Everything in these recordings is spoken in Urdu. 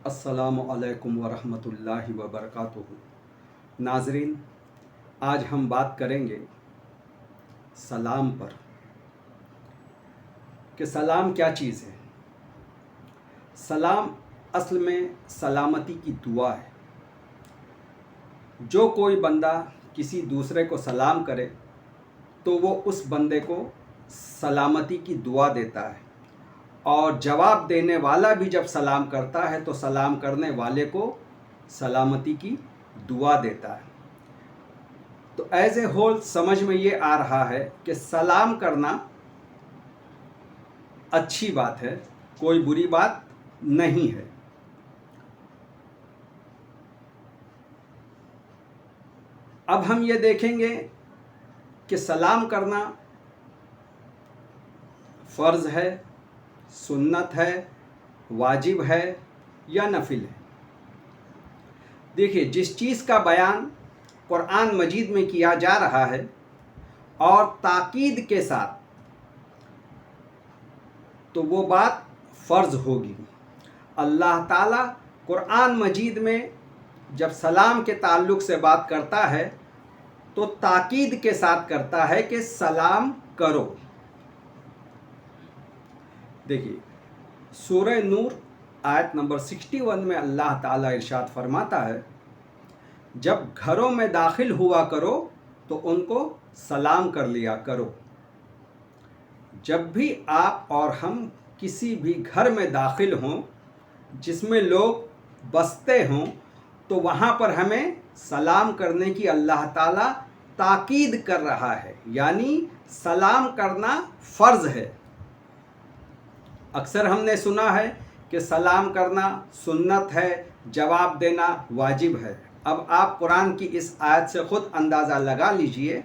السلام علیکم ورحمۃ اللہ وبرکاتہ۔ ناظرین، آج ہم بات کریں گے سلام پر کہ سلام کیا چیز ہے۔ سلام اصل میں سلامتی کی دعا ہے۔ جو کوئی بندہ کسی دوسرے کو سلام کرے تو وہ اس بندے کو سلامتی کی دعا دیتا ہے، اور جواب دینے والا بھی جب سلام کرتا ہے تو سلام کرنے والے کو سلامتی کی دعا دیتا ہے۔ تو ایز اے ہول سمجھ میں یہ آ رہا ہے کہ سلام کرنا اچھی بات ہے، کوئی بری بات نہیں ہے۔ اب ہم یہ دیکھیں گے کہ سلام کرنا فرض ہے، سنت ہے، واجب ہے یا نفل ہے۔ دیکھیے، جس چیز کا بیان قرآن مجید میں کیا جا رہا ہے اور تاکید کے ساتھ، تو وہ بات فرض ہوگی۔ اللہ تعالیٰ قرآن مجید میں جب سلام کے تعلق سے بات کرتا ہے تو تاکید کے ساتھ کرتا ہے کہ سلام کرو۔ دیکھیے، سورہ نور آیت نمبر 61 میں اللہ تعالیٰ ارشاد فرماتا ہے، جب گھروں میں داخل ہوا کرو تو ان کو سلام کر لیا کرو۔ جب بھی آپ اور ہم کسی بھی گھر میں داخل ہوں جس میں لوگ بستے ہوں تو وہاں پر ہمیں سلام کرنے کی اللہ تعالیٰ تاکید کر رہا ہے، یعنی سلام کرنا فرض ہے۔ اکثر ہم نے سنا ہے کہ سلام کرنا سنت ہے، جواب دینا واجب ہے۔ اب آپ قرآن کی اس آیت سے خود اندازہ لگا لیجئے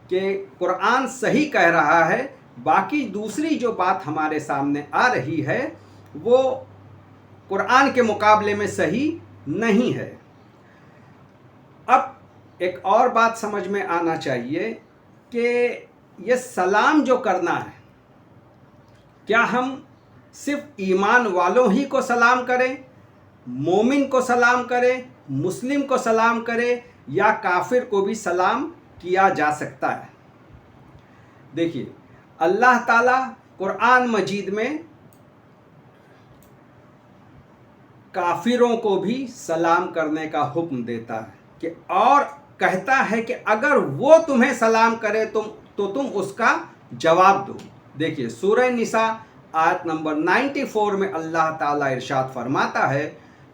کہ قرآن صحیح کہہ رہا ہے، باقی دوسری جو بات ہمارے سامنے آ رہی ہے وہ قرآن کے مقابلے میں صحیح نہیں ہے۔ اب ایک اور بات سمجھ میں آنا چاہیے کہ یہ سلام جو کرنا ہے، کیا ہم صرف ایمان والوں ہی کو سلام کریں، مومن کو سلام کریں، مسلم کو سلام کریں، یا کافر کو بھی سلام کیا جا سکتا ہے؟ دیکھیے، اللہ تعالیٰ قرآن مجید میں کافروں کو بھی سلام کرنے کا حکم دیتا ہے کہ اور کہتا ہے کہ اگر وہ تمہیں سلام کرے تو تم اس کا جواب دو۔ دیکھیے، سورہ نساء آیت نمبر 94 میں اللہ تعالیٰ ارشاد فرماتا ہے،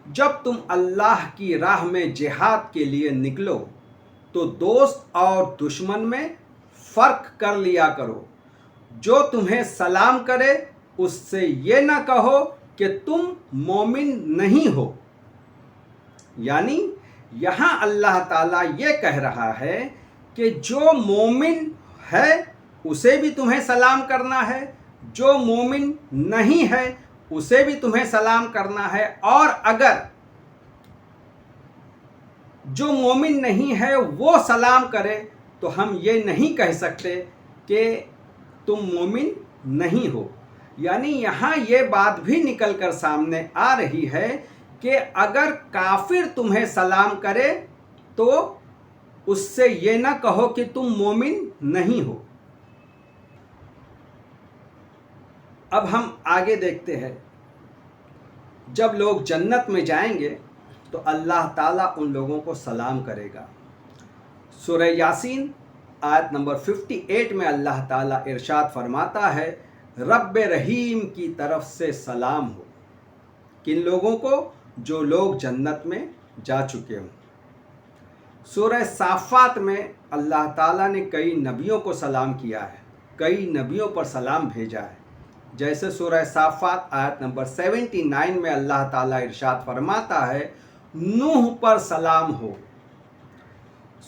جب تم اللہ کی راہ میں جہاد کے لیے نکلو تو دوست اور دشمن میں فرق کر لیا کرو۔ جو تمہیں سلام کرے اس سے یہ نہ کہو کہ تم مومن نہیں ہو۔ یعنی یہاں اللہ تعالیٰ یہ کہہ رہا ہے کہ جو مومن ہے اسے بھی تمہیں سلام کرنا ہے، جو مومن نہیں ہے اسے بھی تمہیں سلام کرنا ہے، اور اگر جو مومن نہیں ہے وہ سلام کرے تو ہم یہ نہیں کہہ سکتے کہ تم مومن نہیں ہو۔ یعنی یہاں یہ بات بھی نکل کر سامنے آ رہی ہے کہ اگر کافر تمہیں سلام کرے تو اس سے یہ نہ کہو کہ تم مومن نہیں ہو۔ اب ہم آگے دیکھتے ہیں، جب لوگ جنت میں جائیں گے تو اللہ تعالیٰ ان لوگوں کو سلام کرے گا۔ سورہ یاسین آیت نمبر 58 میں اللہ تعالیٰ ارشاد فرماتا ہے، رب رحیم کی طرف سے سلام ہو۔ کن لوگوں کو؟ جو لوگ جنت میں جا چکے ہوں۔ سورہ صافات میں اللہ تعالیٰ نے کئی نبیوں کو سلام کیا ہے، کئی نبیوں پر سلام بھیجا ہے۔ جیسے سورہ صافات آیت نمبر 79 میں اللہ تعالیٰ ارشاد فرماتا ہے، نوح پر سلام ہو۔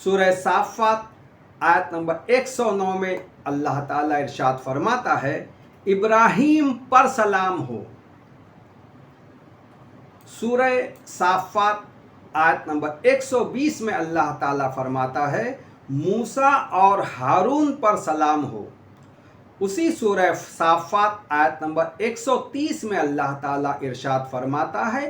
سورہ صافات آیت نمبر 109 میں اللہ تعالیٰ ارشاد فرماتا ہے، ابراہیم پر سلام ہو۔ سورہ صافات آیت نمبر 120 میں اللہ تعالیٰ فرماتا ہے، موسیٰ اور ہارون پر سلام ہو۔ اسی سورہ صافات آیت نمبر 130 میں اللہ تعالیٰ ارشاد فرماتا ہے،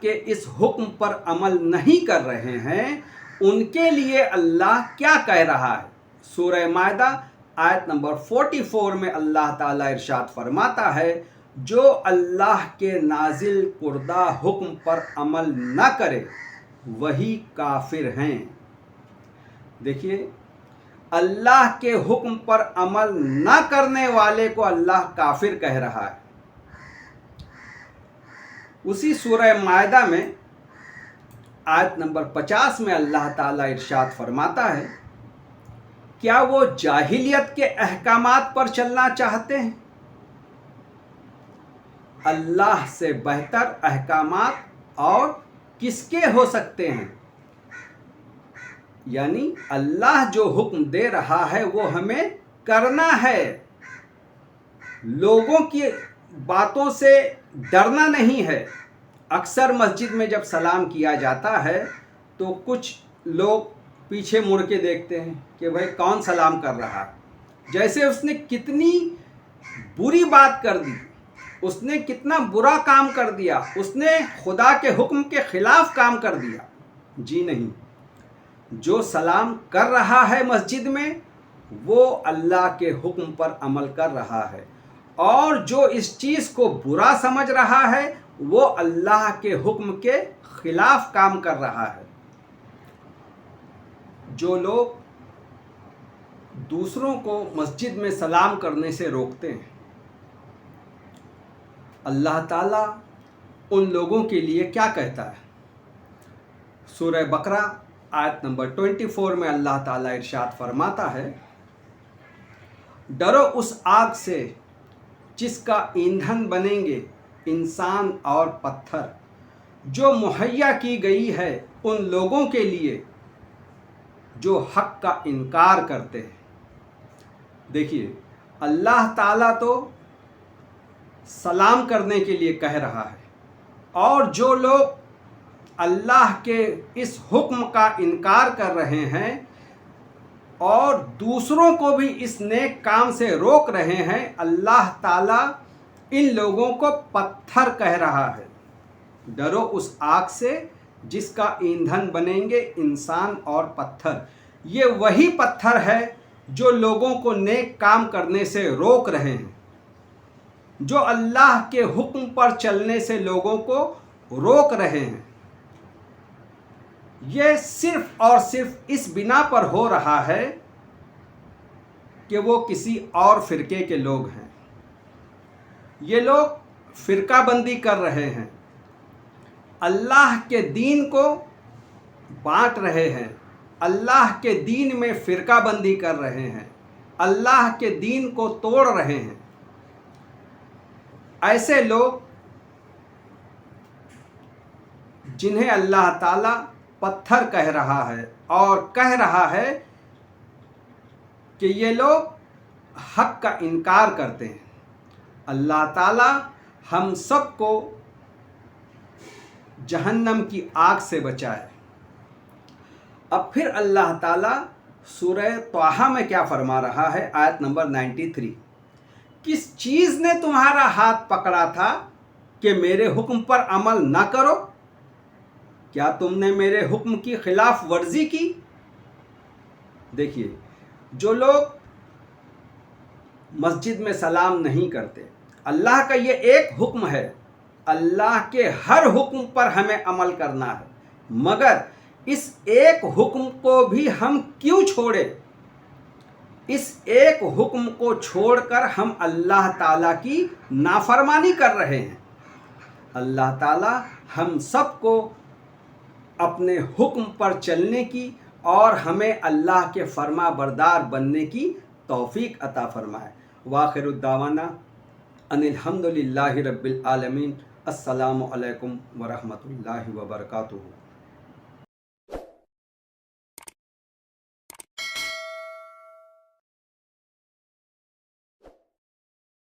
کے اس حکم پر عمل نہیں کر رہے ہیں ان کے لیے اللہ کیا کہہ رہا ہے؟ سورہ مائدہ آیت نمبر 44 میں اللہ تعالیٰ ارشاد فرماتا ہے جو اللہ کے نازل کردہ حکم پر عمل نہ کرے وہی کافر ہیں۔ دیکھیے، اللہ کے حکم پر عمل نہ کرنے والے کو اللہ کافر کہہ رہا ہے۔ اسی سورہ مائدہ میں آیت نمبر 50 میں اللہ تعالیٰ ارشاد فرماتا ہے کیا وہ جاہلیت کے احکامات پر چلنا چاہتے ہیں؟ اللہ سے بہتر احکامات اور کس کے ہو سکتے ہیں؟ یعنی اللہ جو حکم دے رہا ہے وہ ہمیں کرنا ہے، لوگوں کی باتوں سے ڈرنا نہیں ہے۔ اکثر مسجد میں جب سلام کیا جاتا ہے تو کچھ لوگ پیچھے مڑ کے دیکھتے ہیں کہ بھائی کون سلام کر رہا ہے، جیسے اس نے کتنی بری بات کر دی، اس نے کتنا برا کام کر دیا، اس نے خدا کے حکم کے خلاف کام کر دیا۔ جی نہیں، جو سلام کر رہا ہے مسجد میں وہ اللہ کے حکم پر عمل کر رہا ہے، اور جو اس چیز کو برا سمجھ رہا ہے وہ اللہ کے حکم کے خلاف کام کر رہا ہے۔ جو لوگ دوسروں کو مسجد میں سلام کرنے سے روکتے ہیں، اللہ تعالیٰ ان لوگوں کے لیے کیا کہتا ہے؟ سورہ بقرہ آیت نمبر 24 میں اللہ تعالیٰ ارشاد فرماتا ہے ڈرو اس آگ سے جس کا ایندھن بنیں گے انسان اور پتھر، جو مہیا کی گئی ہے ان لوگوں کے لیے جو حق کا انکار کرتے ہیں۔ دیکھیے، اللہ تعالیٰ تو سلام کرنے کے لیے کہہ رہا ہے، اور جو لوگ اللہ کے اس حکم کا انکار کر رہے ہیں اور دوسروں کو بھی اس نیک کام سے روک رہے ہیں، اللہ تعالیٰ ان لوگوں کو پتھر کہہ رہا ہے۔ ڈرو اس آگ سے جس کا ایندھن بنیں گے انسان اور پتھر۔ یہ وہی پتھر ہے جو لوگوں کو نیک کام کرنے سے روک رہے ہیں، جو اللہ کے حکم پر چلنے سے لوگوں کو روک رہے ہیں۔ یہ صرف اور صرف اس بنا پر ہو رہا ہے کہ وہ کسی اور فرقے کے لوگ ہیں۔ یہ لوگ فرقہ بندی کر رہے ہیں، اللہ کے دین کو بانٹ رہے ہیں، اللہ کے دین میں فرقہ بندی کر رہے ہیں، اللہ کے دین کو توڑ رہے ہیں۔ ایسے لوگ جنہیں اللہ تعالیٰ پتھر کہہ رہا ہے اور کہہ رہا ہے کہ یہ لوگ حق کا انکار کرتے ہیں، اللہ تعالیٰ ہم سب کو جہنم کی آگ سے بچائے۔ اب پھر اللہ تعالیٰ سورہ طٰہٰ میں کیا فرما رہا ہے؟ آیت نمبر 93، کس چیز نے تمہارا ہاتھ پکڑا تھا کہ میرے حکم پر عمل نہ کرو؟ کیا تم نے میرے حکم کی خلاف ورزی کی؟ دیکھیے، جو لوگ مسجد میں سلام نہیں کرتے، اللہ کا یہ ایک حکم ہے، اللہ کے ہر حکم پر ہمیں عمل کرنا ہے، مگر اس ایک حکم کو بھی ہم کیوں چھوڑیں؟ اس ایک حکم کو چھوڑ کر ہم اللہ تعالیٰ کی نافرمانی کر رہے ہیں۔ اللہ تعالیٰ ہم سب کو اپنے حکم پر چلنے کی اور ہمیں اللہ کے فرما بردار بننے کی توفیق عطا فرمائے۔ وآخر الدعوانا ان الحمد للہ رب العالمین۔ السلام علیکم ورحمۃ اللہ وبرکاتہ۔